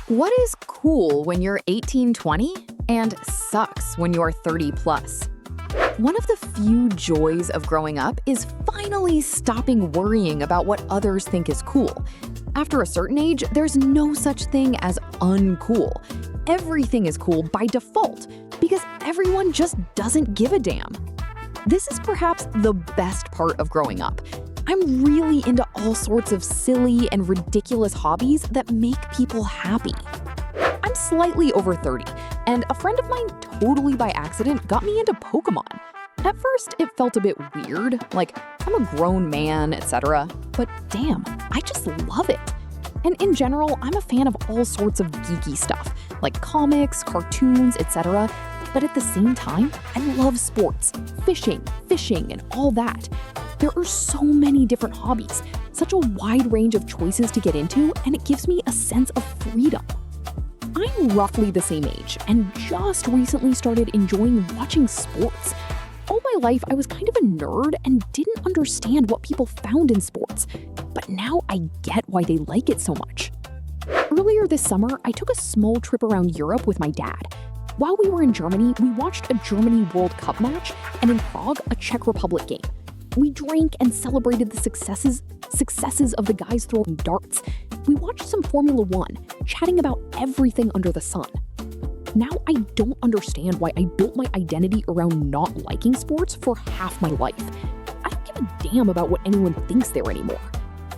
What is cool when you're 18-20 and sucks when you're 30 plus? One of the few joys of growing up is finally stopping worrying about what others think is cool. After a certain age, there's no such thing as uncool. Everything is cool by default because everyone just doesn't give a damn. This is perhaps the best part of growing up. I'm really into all sorts of silly and ridiculous hobbies that make people happy. I'm slightly over 30, and a friend of mine totally by accident got me into Pokemon. At first, it felt a bit weird, like I'm a grown man, etc. But damn, I just love it. And in general, I'm a fan of all sorts of geeky stuff, like comics, cartoons, etc. But at the same time, I love sports, fishing, and all that. There are so many different hobbies, such a wide range of choices to get into, and it gives me a sense of freedom. I'm roughly the same age, and just recently started enjoying watching sports. All my life, I was kind of a nerd and didn't understand what people found in sports, but now I get why they like it so much. Earlier this summer, I took a small trip around Europe with my dad. While we were in Germany, we watched a Germany World Cup match, and in Prague, a Czech Republic game. We drank and celebrated the successes of the guys throwing darts. We watched some Formula One, chatting about everything under the sun. Now I don't understand why I built my identity around not liking sports for half my life. I don't give a damn about what anyone thinks there anymore.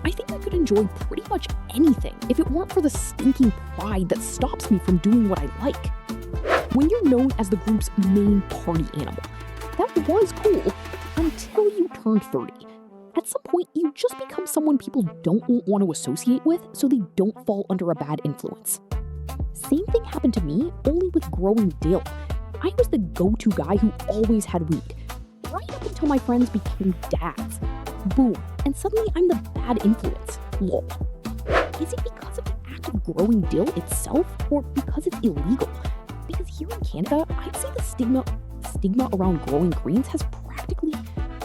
I think I could enjoy pretty much anything if it weren't for the stinking pride that stops me from doing what I like. When you're known as the group's main party animal, that was cool until you turned 30. At some point, you just become someone people don't want to associate with so they don't fall under a bad influence. Same thing happened to me, only with growing dill. I was the go-to guy who always had weed, right up until my friends became dads. Boom, and suddenly I'm the bad influence. Lol. Is it because of the act of growing dill itself, or because it's illegal? Because here in Canada, I'd say the stigma around growing greens has practically...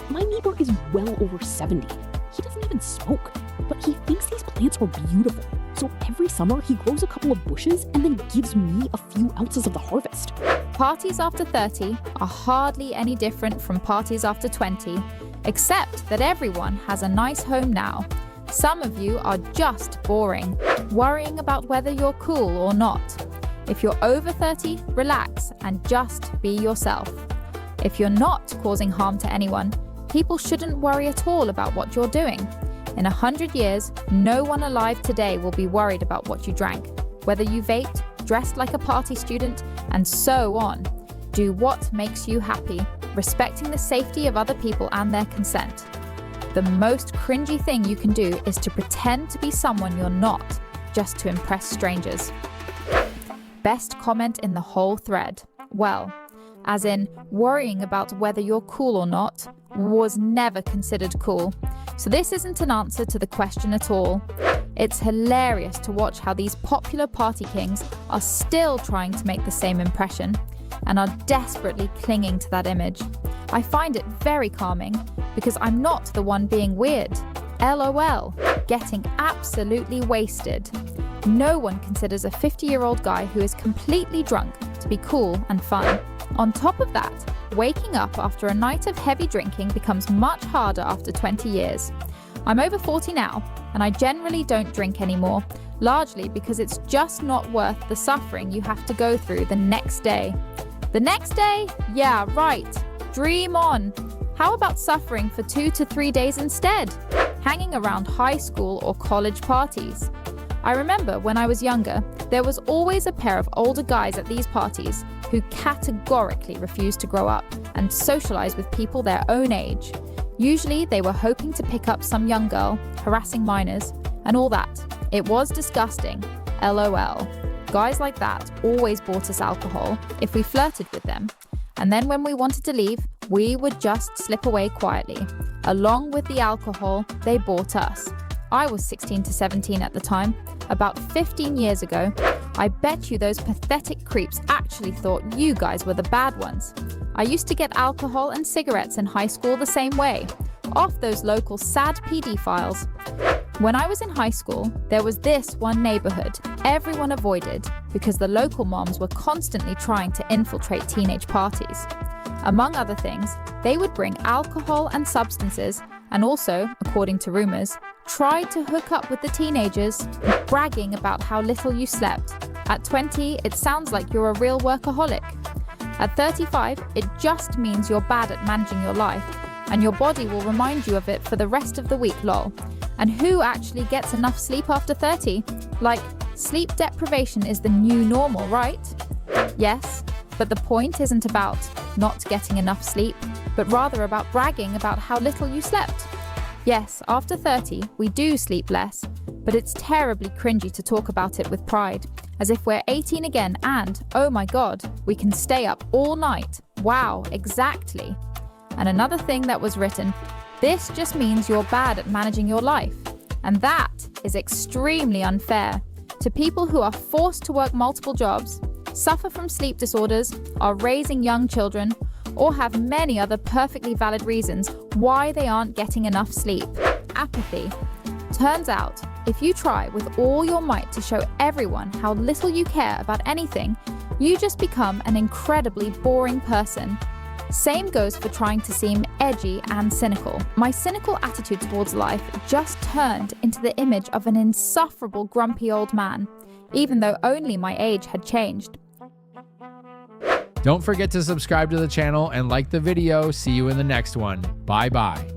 My neighbor is well over 70. He doesn't even smoke, but he thinks these plants are beautiful. So every summer, he grows a couple of bushes and then gives me a few ounces of the harvest. Parties after 30 are hardly any different from parties after 20, except that everyone has a nice home now. Some of you are just boring, worrying about whether you're cool or not. If you're over 30, relax and just be yourself. If you're not causing harm to anyone, people shouldn't worry at all about what you're doing. In 100 years, no one alive today will be worried about what you drank, whether you vaped, dressed like a party student, and so on. Do what makes you happy, respecting the safety of other people and their consent. The most cringy thing you can do is to pretend to be someone you're not, just to impress strangers. Best comment in the whole thread. Well, as in worrying about whether you're cool or not, was never considered cool. So this isn't an answer to the question at all. It's hilarious to watch how these popular party kings are still trying to make the same impression and are desperately clinging to that image. I find it very calming because I'm not the one being weird. LOL, getting absolutely wasted. No one considers a 50-year-old guy who is completely drunk to be cool and fun. On top of that, waking up after a night of heavy drinking becomes much harder after 20 years. I'm over 40 now, and I generally don't drink anymore, largely because it's just not worth the suffering you have to go through the next day. The next day? Yeah, right. Dream on. How about suffering for 2 to 3 days instead? Hanging around high school or college parties. I remember when I was younger, there was always a pair of older guys at these parties who categorically refused to grow up and socialize with people their own age. Usually they were hoping to pick up some young girl, harassing minors, and all that. It was disgusting. LOL. Guys like that always bought us alcohol if we flirted with them. And then when we wanted to leave, we would just slip away quietly. Along with the alcohol, they bought us. I was 16 to 17 at the time, about 15 years ago. I bet you those pathetic creeps actually thought you guys were the bad ones. I used to get alcohol and cigarettes in high school the same way, off those local sad PD files. When I was in high school, there was this one neighborhood everyone avoided because the local moms were constantly trying to infiltrate teenage parties. Among other things, they would bring alcohol and substances and also, according to rumors, tried to hook up with the teenagers, bragging about how little you slept. At 20, it sounds like you're a real workaholic. At 35, it just means you're bad at managing your life, and your body will remind you of it for the rest of the week, lol. And who actually gets enough sleep after 30? Like, sleep deprivation is the new normal, right? Yes, but the point isn't about not getting enough sleep, but rather about bragging about how little you slept. Yes, after 30, we do sleep less, but it's terribly cringy to talk about it with pride, as if we're 18 again and, oh my god, we can stay up all night. Wow, exactly. And another thing that was written, this just means you're bad at managing your life. And that is extremely unfair to people who are forced to work multiple jobs, suffer from sleep disorders, are raising young children, or have many other perfectly valid reasons why they aren't getting enough sleep. Apathy. Turns out, if you try with all your might to show everyone how little you care about anything, you just become an incredibly boring person. Same goes for trying to seem edgy and cynical. My cynical attitude towards life just turned into the image of an insufferable grumpy old man, even though only my age had changed. Don't forget to subscribe to the channel and like the video. See you in the next one. Bye bye.